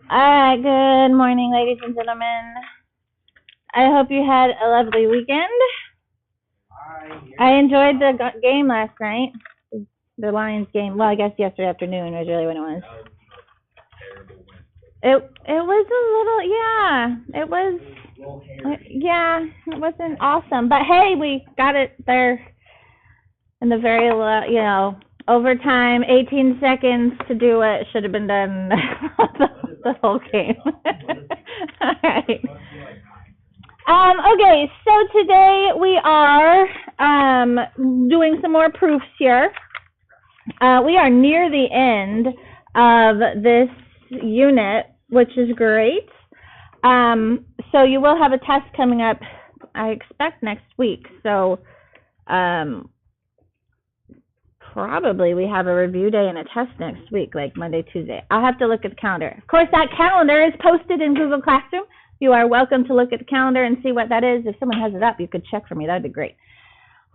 All right, good morning, ladies and gentlemen. I hope you had a lovely weekend. I enjoyed the game last night, the Lions game. Well, I guess yesterday afternoon was really when it was. It was it wasn't awesome, but hey, we got it there in the very overtime, 18 seconds to do it. Should have been done the whole game. All right. Okay, so today we are doing some more proofs here. We are near the end of this unit, which is great. So you will have a test coming up, I expect, next week. So probably we have a review day and a test next week, like Monday, Tuesday. I'll have to look at the calendar. Of course, that calendar is posted in Google Classroom. You are welcome to look at the calendar and see what that is. If someone has it up, you could check for me. That would be great.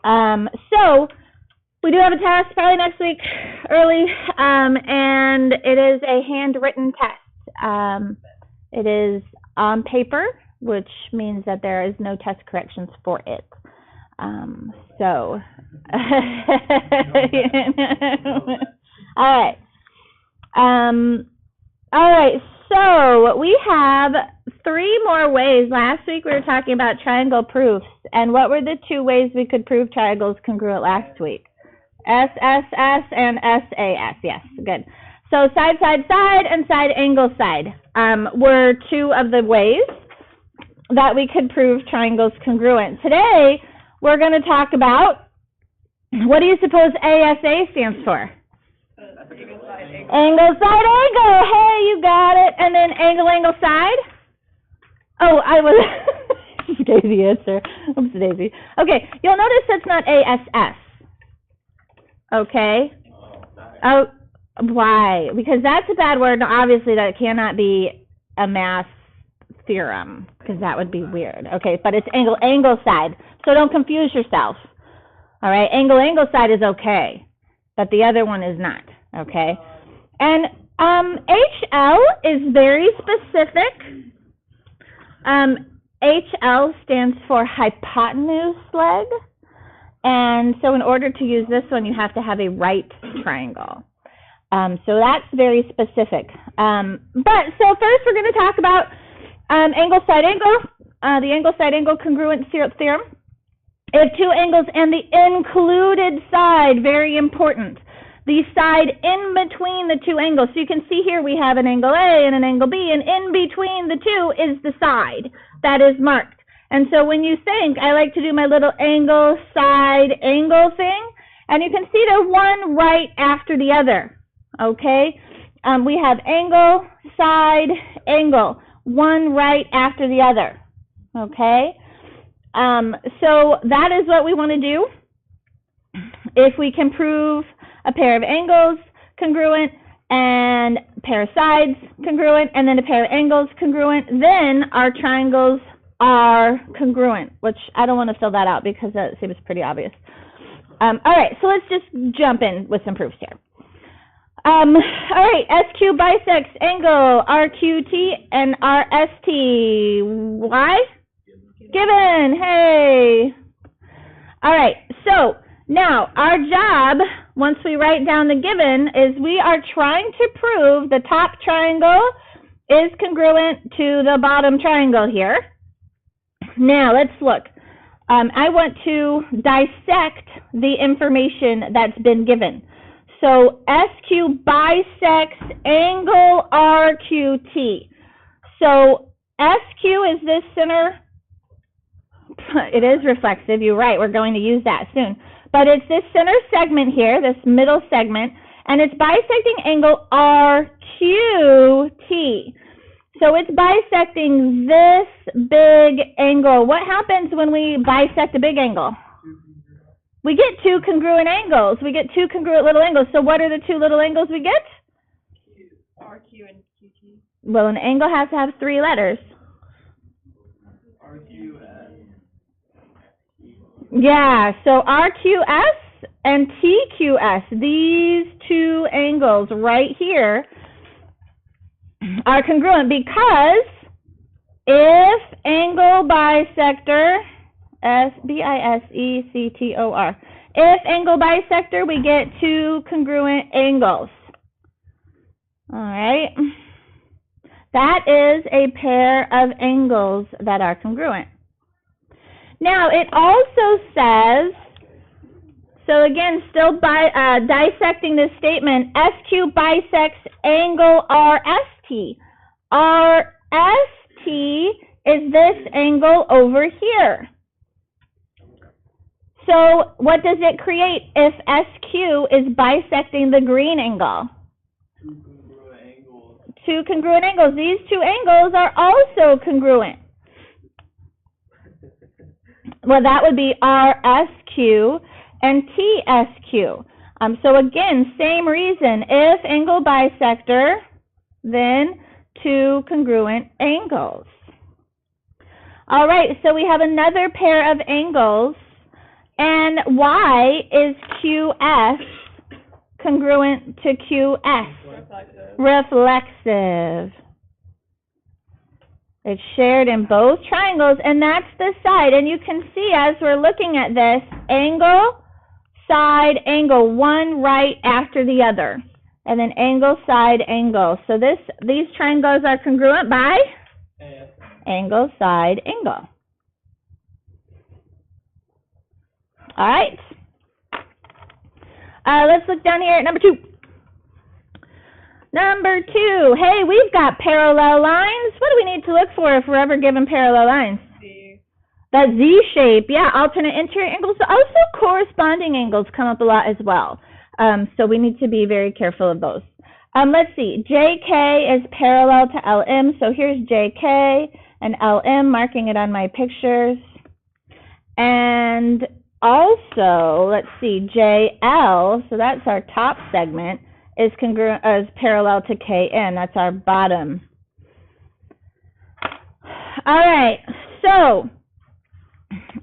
So we do have a test probably next week early, and it is a handwritten test. It is on paper, which means that there is no test corrections for it. All right. All right, so we have 3 more ways. Last week we were talking about triangle proofs, and what were the 2 ways we could prove triangles congruent last week? SSS and SAS, yes, good. So side, side, side, and side, angle, side were 2 of the ways that we could prove triangles congruent. Today, we're going to talk about, what do you suppose ASA stands for? Angle, side, angle. Hey, you got it. And then angle, angle, side. Oh, I was just gave the answer. Oops, Daisy. Okay, you'll notice that's not ASS. Okay. Oh, why? Because that's a bad word. Obviously, that cannot be a math theorem, because that would be weird. Okay, but it's angle, angle, side. So don't confuse yourself. All right, angle, angle, side is okay, but the other one is not. Okay, and HL is very specific. HL stands for hypotenuse leg, and so in order to use this one, you have to have a right triangle. So that's very specific. But so first, we're going to talk about angle, side, angle, the angle, side, angle congruent theorem. If 2 angles and the included side, very important. The side in between the 2 angles. So you can see here we have an angle A and an angle B, and in between the 2 is the side that is marked. And so when you think, I like to do my little angle, side, angle thing, and you can see they're one right after the other, okay? We have angle, side, angle, one right after the other, okay? So that is what we want to do. If we can prove a pair of angles congruent and a pair of sides congruent and then a pair of angles congruent, then our triangles are congruent, which I don't want to fill that out because that seems pretty obvious. All right, so let's just jump in with some proofs here. All right, SQ bisects angle RQT and RST. Why? Given. Hey. All right, so now our job, once we write down the given, is we are trying to prove the top triangle is congruent to the bottom triangle here. Now, let's look. I want to dissect the information that's been given. So SQ bisects angle RQT. So SQ is this center. It is reflexive. You're right. We're going to use that soon. But it's this center segment here, this middle segment, and it's bisecting angle RQT. So it's bisecting this big angle. What happens when we bisect a big angle? We get 2 congruent angles. We get 2 congruent little angles. So what are the 2 little angles we get? RQ and QT. Well, an angle has to have 3 letters. Yeah, so RQS and TQS, these 2 angles right here are congruent because if angle bisector, bisector, if angle bisector, we get two congruent angles. All right. That is a pair of angles that are congruent. Now, it also says, so again, still dissecting this statement, SQ bisects angle RST. RST is this angle over here. So what does it create if SQ is bisecting the green angle? Two congruent angles. These two angles are also congruent. Well, that would be RSQ and TSQ. So again, same reason. If angle bisector, then two congruent angles. All right, so we have another pair of angles, and Y is QS congruent to QS. Reflexive. It's shared in both triangles, and that's the side. And you can see as we're looking at this, angle, side, angle, one right after the other. And then angle, side, angle. So these triangles are congruent by angle, side, angle. All right. Let's look down here at number 2. Number 2, hey, we've got parallel lines. What do we need to look for if we're ever given parallel lines? Z. That Z shape, yeah, alternate interior angles. Also corresponding angles come up a lot as well. So we need to be very careful of those. Let's see, JK is parallel to LM. So here's JK and LM, marking it on my pictures. And also, let's see, JL, so that's our top segment, is congruent as parallel to KN. That's our bottom. All right. So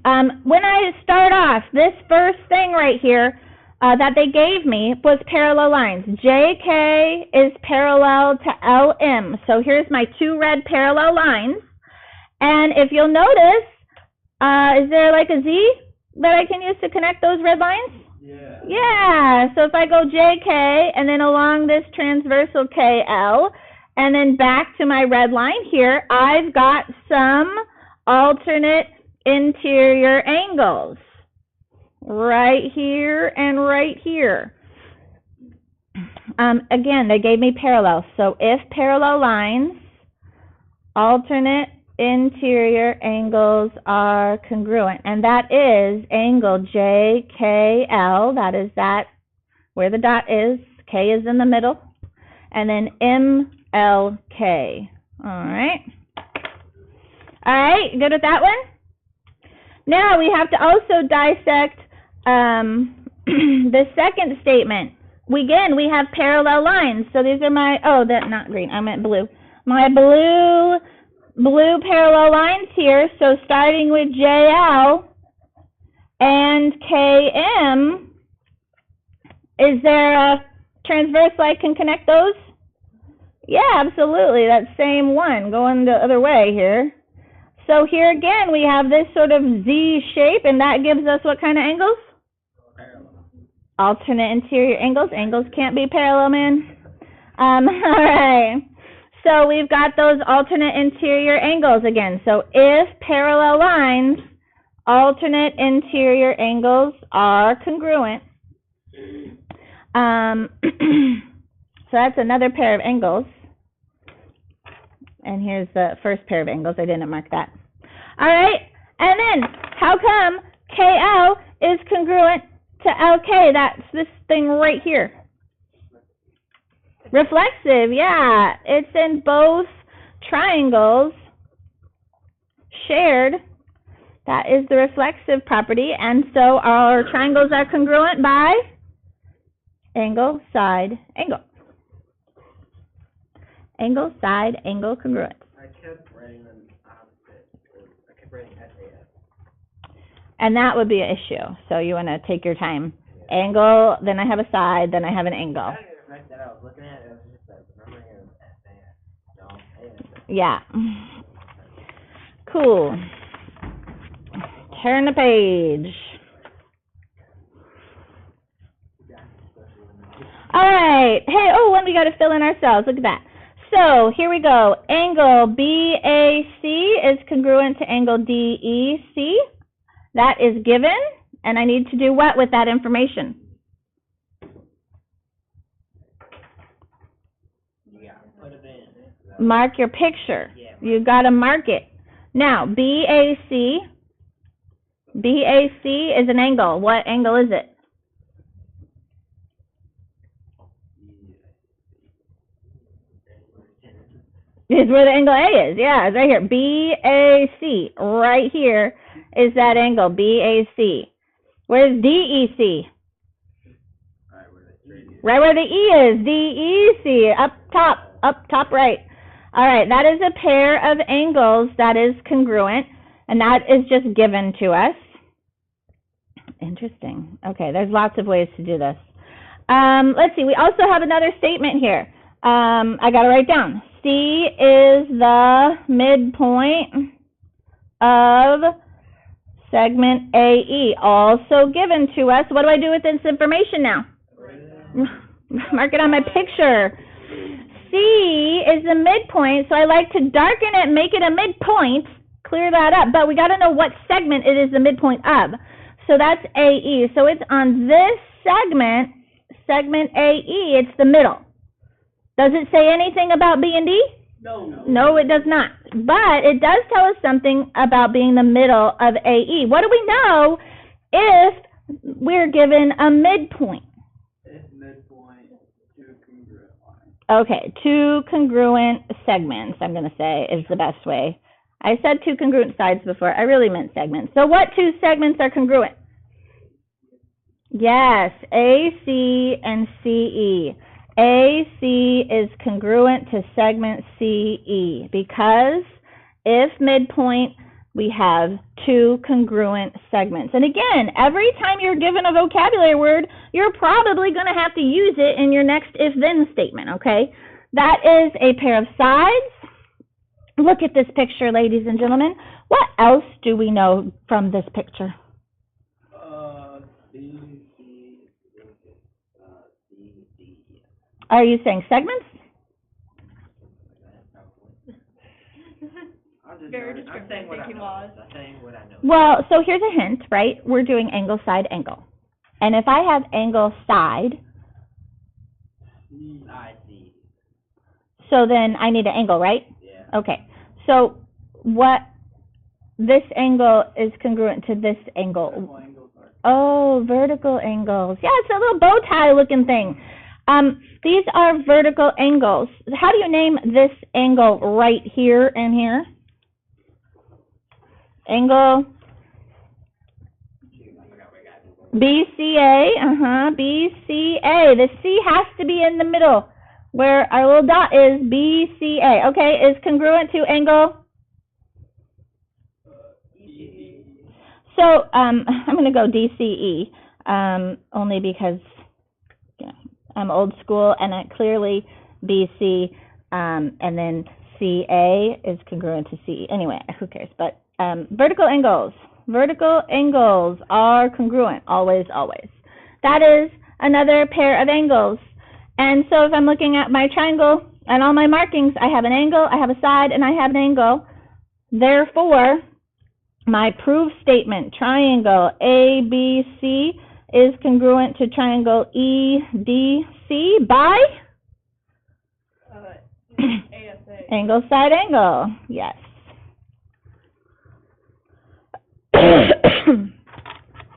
when I start off, this first thing right here that they gave me was parallel lines. JK is parallel to LM. So here's my 2 red parallel lines. And if you'll notice, is there like a Z that I can use to connect those red lines? Yeah, so if I go JK and then along this transversal KL and then back to my red line here, I've got some alternate interior angles right here and right here. Again, they gave me parallel. So if parallel lines, alternate interior angles are congruent, and that is angle JKL, that is that where the dot is, K is in the middle, and then MLK. All right, good with that one? Now we have to also dissect the second statement. We have parallel lines. So these are my, not green, I meant blue. My blue parallel lines here, so starting with JL and KM, is there a transverse I can connect those? Yeah, absolutely, that same one, going the other way here. So here again, we have this sort of Z shape, and that gives us what kind of angles? Alternate interior angles. Angles can't be parallel, man. All right. So we've got those alternate interior angles again. So if parallel lines, alternate interior angles are congruent. So that's another pair of angles. And here's the first pair of angles. I didn't mark that. All right. And then how come KL is congruent to LK? That's this thing right here. Reflexive, yeah. It's in both triangles shared. That is the reflexive property. And so our triangles are congruent by angle, side, angle. Angle, side, angle, congruent. I kept writing them opposite. I kept writing SAS. And that would be an issue. So you want to take your time. Angle, then I have a side, then I have an angle. That I was looking at, it was just that the numbering of SAS. Yeah. Cool. Turn the page. All right. Hey, oh, and we got to fill in ourselves. Look at that. So here we go. Angle BAC is congruent to angle DEC. That is given, and I need to do what with that information? Mark your picture. You got to mark it. Now, BAC is an angle. What angle is it? It's where the angle A is. Yeah, it's right here. BAC. Right here is that angle, BAC. Where's DEC? Right where the E is. DEC. Up top right. All right, that is a pair of angles that is congruent, and that is just given to us. Interesting. Okay, there's lots of ways to do this. Let's see. We also have another statement here. I got to write down. C is the midpoint of segment AE, also given to us. What do I do with this information now? Mark it on my picture. C is the midpoint, so I like to darken it, make it a midpoint, clear that up, but we got to know what segment it is the midpoint of. So that's AE. So it's on this segment, segment AE, it's the middle. Does it say anything about B and D? No. No, it does not. But it does tell us something about being the middle of AE. What do we know if we're given a midpoint? Midpoint, two congruent lines. Okay, two congruent segments, I'm going to say, is the best way. I said two congruent sides before. I really meant segments. So what two segments are congruent? Yes, AC and CE. AC is congruent to segment CE because if midpoint, we have two congruent segments. And again, every time you're given a vocabulary word, you're probably going to have to use it in your next if-then statement, okay? That is a pair of sides. Look at this picture, ladies and gentlemen. What else do we know from this picture? Are you saying segments? Very descriptive. I'm saying what I know. Well, so here's a hint, right? We're doing angle, side, angle. And if I have angle, side, so then I need an angle, right? Yeah. Okay. So what, this angle is congruent to this angle. Oh, vertical angles. Yeah, it's a little bow tie looking thing. These are vertical angles. How do you name this angle right here and here? Angle BCA, BCA. The C has to be in the middle where our little dot is. BCA, okay, is congruent to angle. So I'm going to go DCE only because I'm old school, and clearly BC and then CA is congruent to CE. Anyway, who cares? But vertical angles are congruent, always, always. That is another pair of angles. And so if I'm looking at my triangle and all my markings, I have an angle, I have a side, and I have an angle. Therefore, my proof statement, triangle ABC, is congruent to triangle EDC by ASA. Angle, side, angle. Yes. All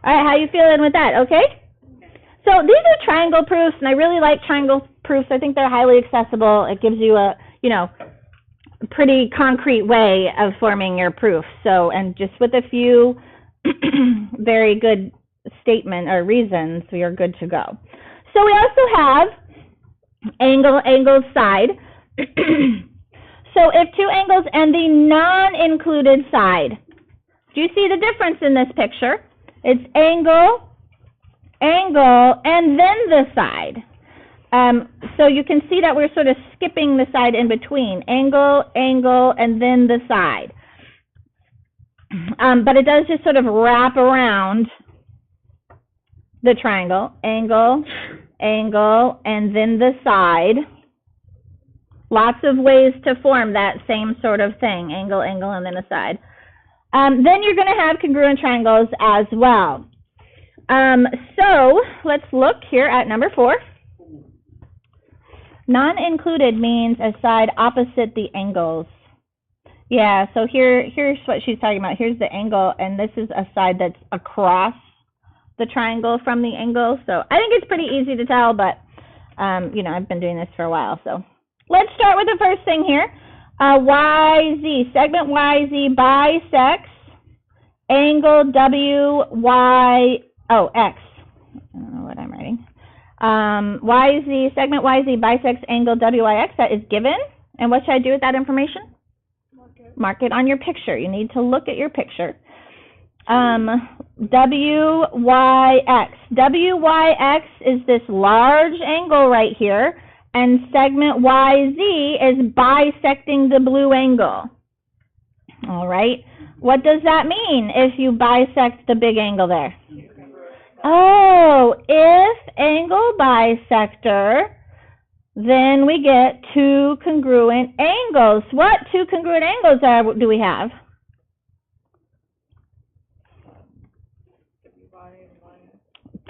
right, how you feeling with that? Okay? So these are triangle proofs, and I really like triangle proofs. I think they're highly accessible. It gives you a, pretty concrete way of forming your proof. So, and just with a few very good statement or reasons, we are good to go. So we also have angle, side. So if two angles and the non-included side, do you see the difference in this picture? It's angle, and then the side. So you can see that we're sort of skipping the side in between. Angle, angle, and then the side. But it does just sort of wrap around the triangle. Angle, angle, and then the side. Lots of ways to form that same sort of thing. Angle, angle, and then a side. Then you're going to have congruent triangles as well. So let's look here at number 4. Non-included means a side opposite the angles. Yeah, so here's what she's talking about. Here's the angle, and this is a side that's across the triangle from the angle. So I think it's pretty easy to tell, but, you know, I've been doing this for a while. So let's start with the first thing here. YZ, segment YZ bisects angle X. I don't know what I'm writing. YZ, segment YZ bisects angle WYX. That is given. And what should I do with that information? Mark it on your picture. You need to look at your picture. WYX. WYX is this large angle right here, and segment YZ is bisecting the blue angle. All right. What does that mean if you bisect the big angle there? Oh, if angle bisector, then we get 2 congruent angles. What 2 congruent angles do we have?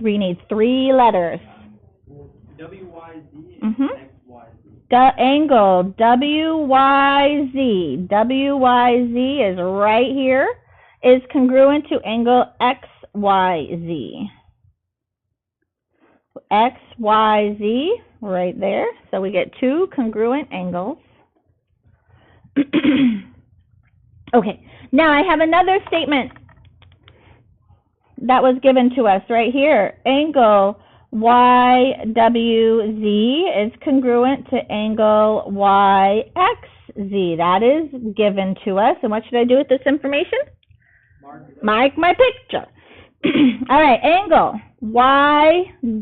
We need 3 letters. WYZ and XYZ. The angle WYZ. WYZ is right here, is congruent to angle XYZ. XYZ, right there. So we get 2 congruent angles. Okay, now I have another statement that was given to us right here. Angle YWZ is congruent to angle YXZ. That is given to us. And what should I do with this information? Mark my picture. All right, angle YWZ.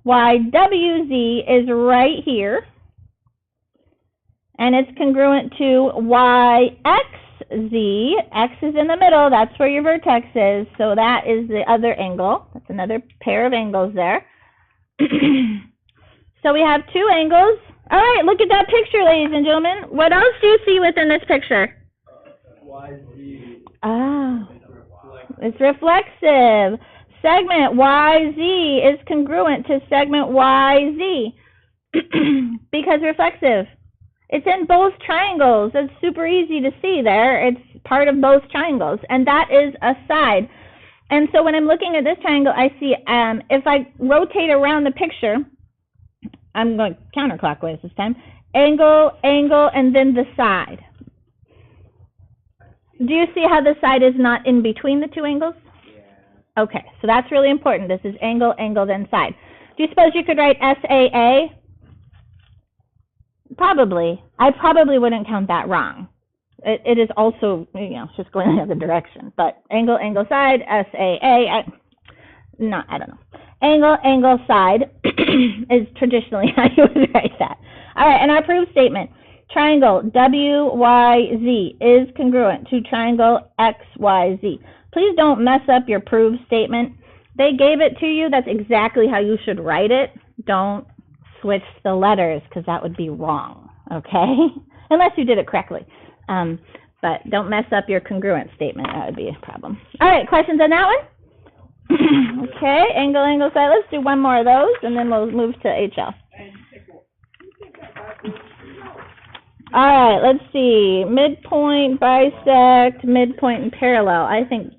YWZ is right here, and it's congruent to YXZ. X is in the middle. That's where your vertex is. So that is the other angle. That's another pair of angles there. So we have 2 angles. All right, look at that picture, ladies and gentlemen. What else do you see within this picture? YZ. Ah, it's reflexive. Segment YZ is congruent to segment YZ because reflexive. It's in both triangles. It's super easy to see there. It's part of both triangles, and that is a side. And so when I'm looking at this triangle, I see if I rotate around the picture, I'm going counterclockwise this time, angle, angle, and then the side. Do you see how the side is not in between the 2 angles? Yeah. Okay, so that's really important. This is angle, angle, then side. Do you suppose you could write SAA? Probably. I probably wouldn't count that wrong. It is also, you know, just going the other direction. But angle, angle, side, SAA, I don't know. Angle, angle, side is traditionally how you would write that. All right, and our proof statement. Triangle WYZ is congruent to triangle XYZ. Please don't mess up your proof statement. They gave it to you. That's exactly how you should write it. Don't switch the letters because that would be wrong, okay? Unless you did it correctly. But don't mess up your congruent statement. That would be a problem. All right, questions on that one? Okay, angle, angle, side. Let's do one more of those, and then we'll move to HL. All right, let's see. Midpoint, bisect, midpoint, and parallel. I think,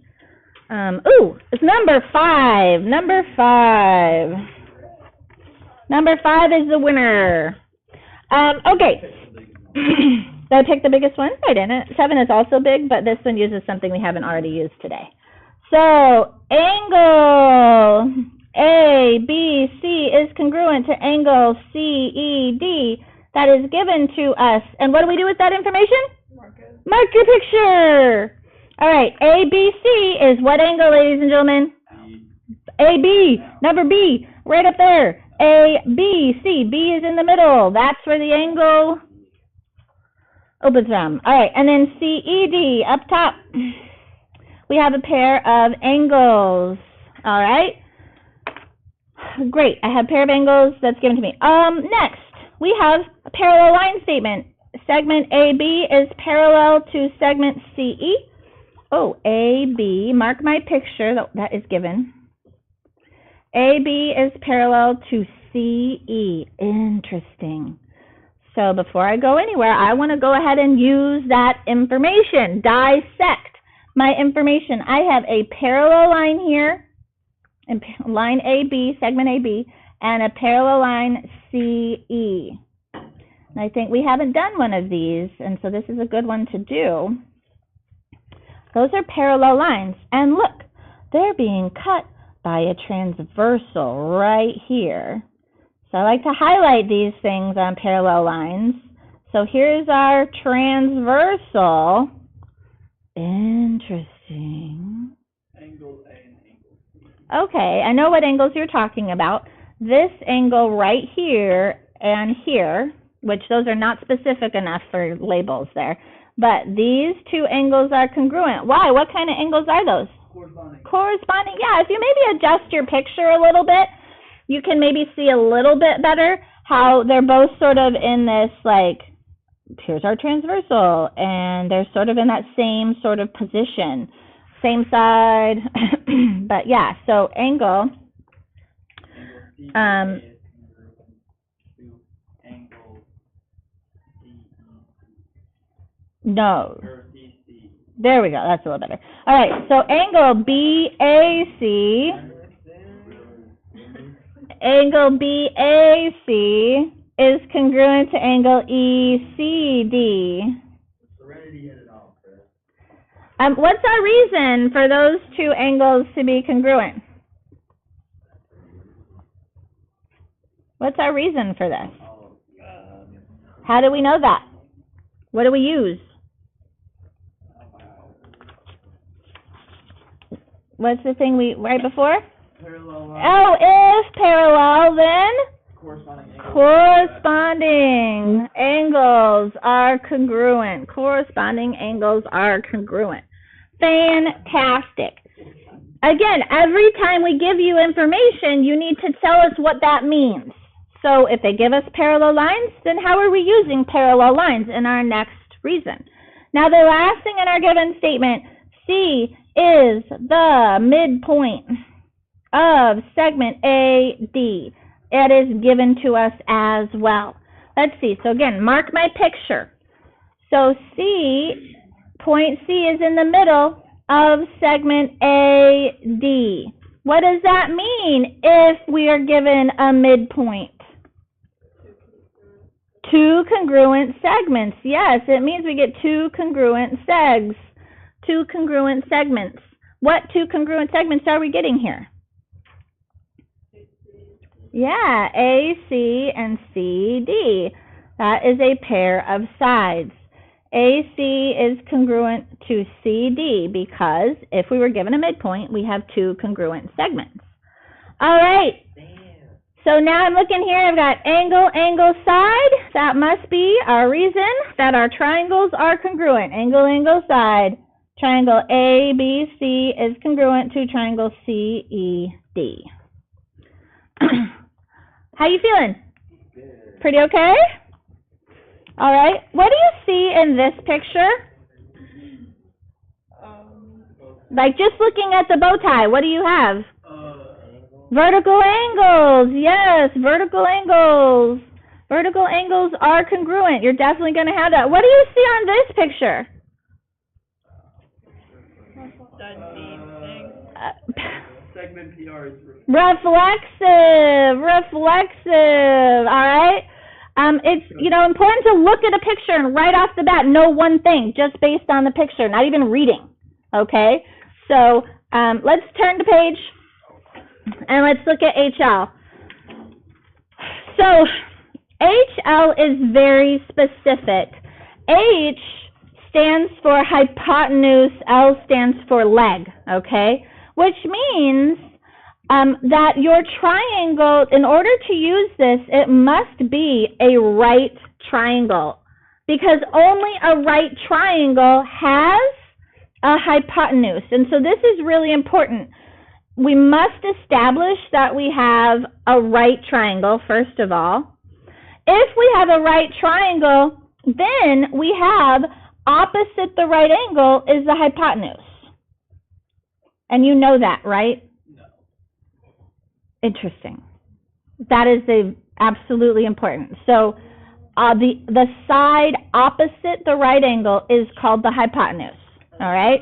it's number 5. Number 5. Number 5 is the winner. Okay. Did I pick the biggest one? I didn't. 7 is also big, but this one uses something we haven't already used today. So, angle ABC is congruent to angle CED. That is given to us. And what do we do with that information? Mark your picture. All right, ABC is what angle, ladies and gentlemen? AB, number B. right up there. A, B, C. B is in the middle. That's where the angle opens from. All right, and then C, E, D, up top. We have a pair of angles. All right. Great. I have a pair of angles that's given to me. Next, we have a parallel line statement. Segment AB is parallel to segment CE. Oh, AB, mark my picture, that is given. AB is parallel to CE. Interesting. So before I go anywhere, I want to go ahead and use that information, dissect my information. I have a parallel line here, line AB, segment AB, and a parallel line CE. And I think we haven't done one of these, and so this is a good one to do. Those are parallel lines, and look, they're being cut by a transversal right here. So I like to highlight these things on parallel lines. So here's our transversal. Interesting. Angle A and angle B. Okay, I know what angles you're talking about. This angle right here and here, which those are not specific enough for labels there, but these two angles are congruent. Why? What kind of angles are those? Corresponding, yeah. If you maybe adjust your picture a little bit, you can maybe see a little bit better how they're both sort of in this, like, here's our transversal, and they're sort of in that same sort of position, same side. But yeah, so angle, no. There we go. That's a little better. All right. So angle BAC, is congruent to angle ECD. What's our reason for those two angles to be congruent? What's our reason for this? How do we know that? What do we use? What's the thing right before? Parallel. Oh, if parallel, then Corresponding angles are congruent. Corresponding angles are congruent. Fantastic. Again, every time we give you information, you need to tell us what that means. So if they give us parallel lines, then how are we using parallel lines in our next reason? Now, the last thing in our given statement, C is the midpoint of segment AD. It is given to us as well. Let's see. So again, mark my picture. So C, point C is in the middle of segment AD. What does that mean if we are given a midpoint? Two congruent segments. Yes, it means we get two congruent segs. Two congruent segments. What two congruent segments are we getting here? Yeah, AC and CD. That is a pair of sides. AC is congruent to CD because if we were given a midpoint, we have two congruent segments. All right. So now I'm looking here, I've got angle, angle, side. That must be our reason that our triangles are congruent. Angle, angle, side. Triangle ABC is congruent to triangle CED. How you feeling? Good. Pretty okay? All right. What do you see in this picture? Like just looking at the bow tie, what do you have? Vertical angles. Yes, vertical angles. Vertical angles are congruent. You're definitely going to have that. What do you see on this picture? Segment PR is reflexive. All right. It's important to look at a picture and right off the bat know one thing just based on the picture, not even reading. Okay. So let's turn the page and let's look at HL. So HL is very specific. H stands for hypotenuse, L stands for leg, okay? Which means that your triangle, in order to use this, it must be a right triangle, because only a right triangle has a hypotenuse. And so this is really important. We must establish that we have a right triangle, first of all. If we have a right triangle, then we have opposite the right angle is the hypotenuse. And you know that, right? No. Interesting. That is absolutely important. So the side opposite the right angle is called the hypotenuse. All right?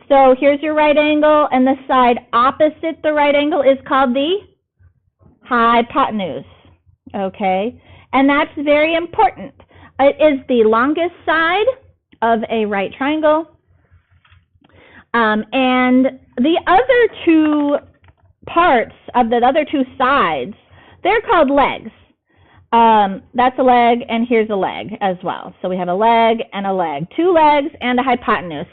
So here's your right angle, and the side opposite the right angle is called the hypotenuse. Okay? And that's very important. It is the longest side of a right triangle. And the other two parts of the other two sides, they're called legs. That's a leg, and here's a leg as well. So we have a leg and a leg. Two legs and a hypotenuse.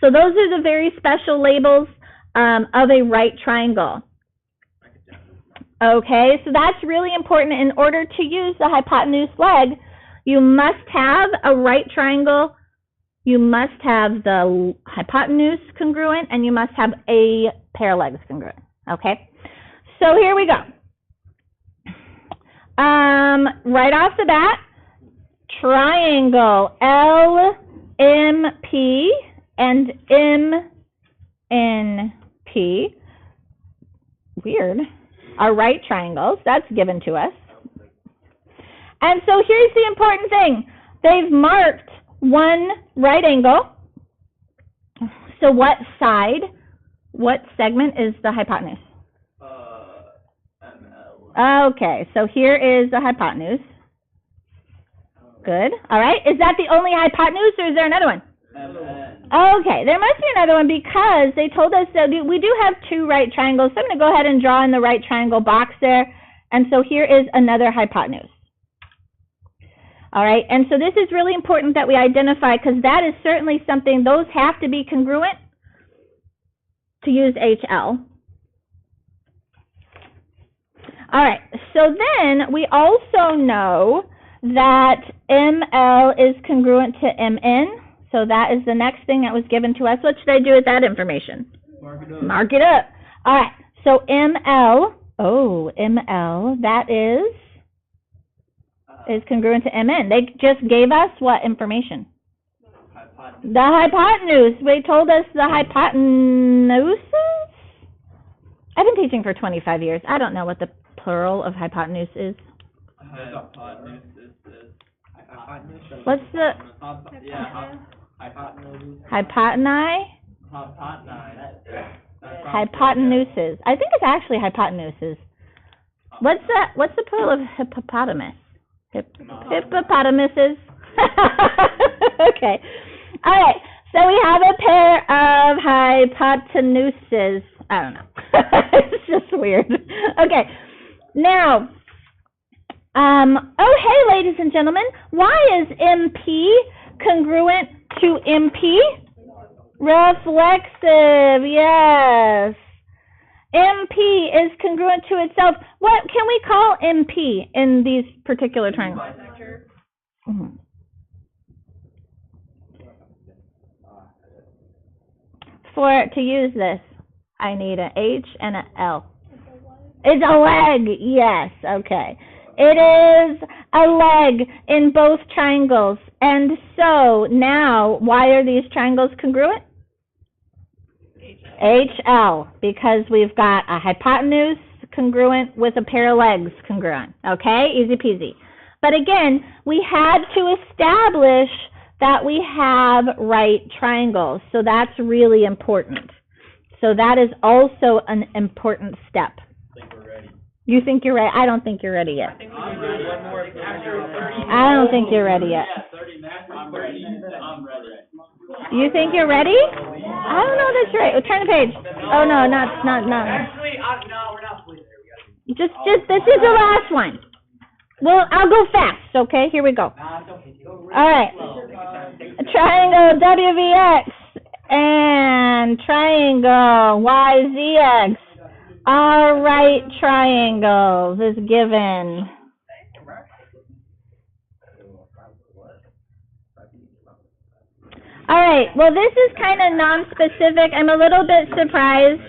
So those are the very special labels of a right triangle. Okay, so that's really important. In order to use the hypotenuse leg, you must have a right triangle, you must have the hypotenuse congruent, and you must have a pair of legs congruent. Okay, so here we go. Right off the bat, triangle LMP and MNP, weird, are right triangles. That's given to us. And so here's the important thing. They've marked one right angle. So what side, what segment is the hypotenuse? ML. Okay, so here is the hypotenuse. Good. All right. Is that the only hypotenuse, or is there another one? MN. Okay, there must be another one, because they told us that we do have two right triangles. So I'm going to go ahead and draw in the right triangle box there. And so here is another hypotenuse. All right, and so this is really important that we identify, because that is certainly something, those have to be congruent to use HL. All right, so then we also know that ML is congruent to MN. So that is the next thing that was given to us. What should I do with that information? Mark it up. Mark it up. All right, so ML, ML, that is congruent to MN. They just gave us what information? Hypotenuse. The hypotenuse. They told us the hypotenuses? I've been teaching for 25 years. I don't know what the plural of hypotenuse is. Hypotenuse is hypotenuse. What's the Hypotenuse. hypoteni? Hypotenuses. I think it's actually hypotenuses. What's the plural of hippopotamus? Hippopotamuses. Okay. All right. So we have a pair of hypotenuses. I don't know. It's just weird. Okay. Now, hey, ladies and gentlemen, why is MP congruent to MP? Reflexive, yes. MP is congruent to itself. What can we call MP in these particular triangles? Mm-hmm. To use this, I need an H and an L. It's a leg, yes, okay. It is a leg in both triangles. And so now, why are these triangles congruent? HL, because we've got a hypotenuse congruent with a pair of legs congruent. Okay, easy peasy. But again, we had to establish that we have right triangles. So that's really important. So that is also an important step. I think we're ready. You think you're ready? I don't think you're ready yet. I'm ready. One more after 30. I don't think you're ready yet. Yeah, 30 minutes. I'm ready. I'm ready. You think you're ready? I don't know that's right. Turn the page. Oh no, not. Actually, no, we're not fully there. Just this is the last one. Well, I'll go fast, okay? Here we go. All right. Triangle WVX and triangle YZX All right triangles is given. All right, well, this is kind of non-specific. I'm a little bit surprised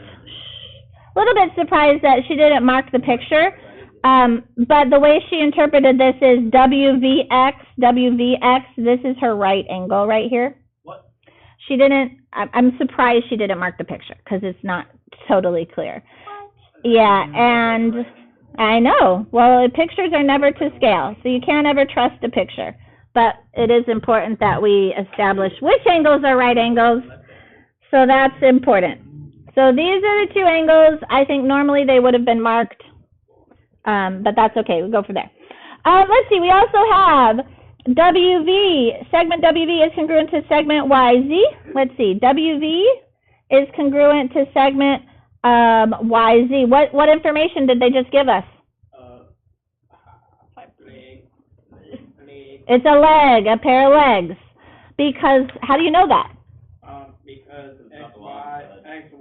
that she didn't mark the picture. But the way she interpreted this is WVX, this is her right angle right here. What? She didn't, I'm surprised she didn't mark the picture because it's not totally clear. Yeah, and I know. Well, pictures are never to scale, so you can't ever trust a picture. But it is important that we establish which angles are right angles, so that's important. So these are the two angles. I think normally they would have been marked, but that's okay. We'll go from there. Let's see. We also have WV. Segment WV is congruent to segment YZ. Let's see. WV is congruent to segment YZ. What information did they just give us? It's a leg, a pair of legs. Because, how do you know that? Because X, Y, and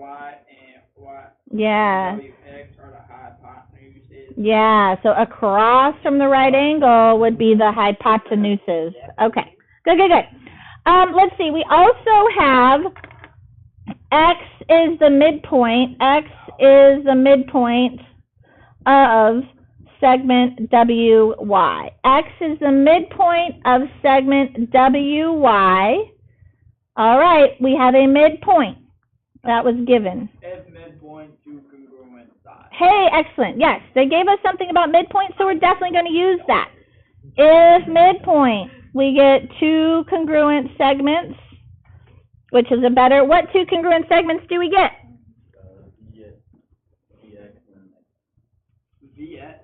Y. Yeah. WX are the hypotenuses. Yeah, so across from the right angle would be the hypotenuses. Okay, good. Let's see, we also have X is the midpoint. X is the midpoint of segment WY. X is the midpoint of segment WY. All right, we have a midpoint. That was given. If midpoint to congruent sides. Hey, excellent. Yes, they gave us something about midpoint, so we're definitely going to use that. If midpoint, we get two congruent segments, which is a better, what two congruent segments do we get? VX.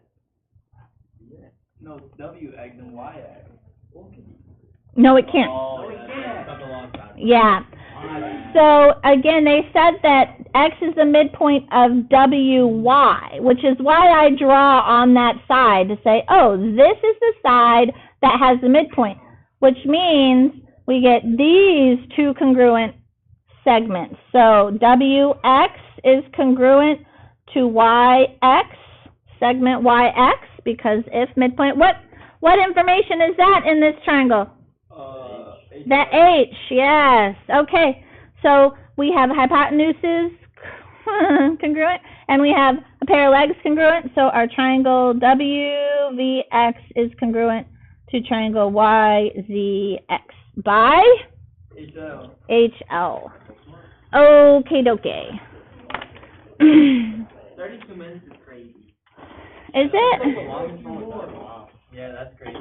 No, WX and YX. No, it can't. Oh, yeah. Yeah. So, again, they said that X is the midpoint of WY, which is why I draw on that side to say, oh, this is the side that has the midpoint, which means we get these two congruent segments. So, WX is congruent to YX, segment YX, because if midpoint, what information is that in this triangle? The H, yes. Okay, so we have hypotenuses congruent, and we have a pair of legs congruent, so our triangle WVX is congruent to triangle YZX by HL. Okay, dokie. 32 minutes is crazy. Is it? Yeah, that's crazy.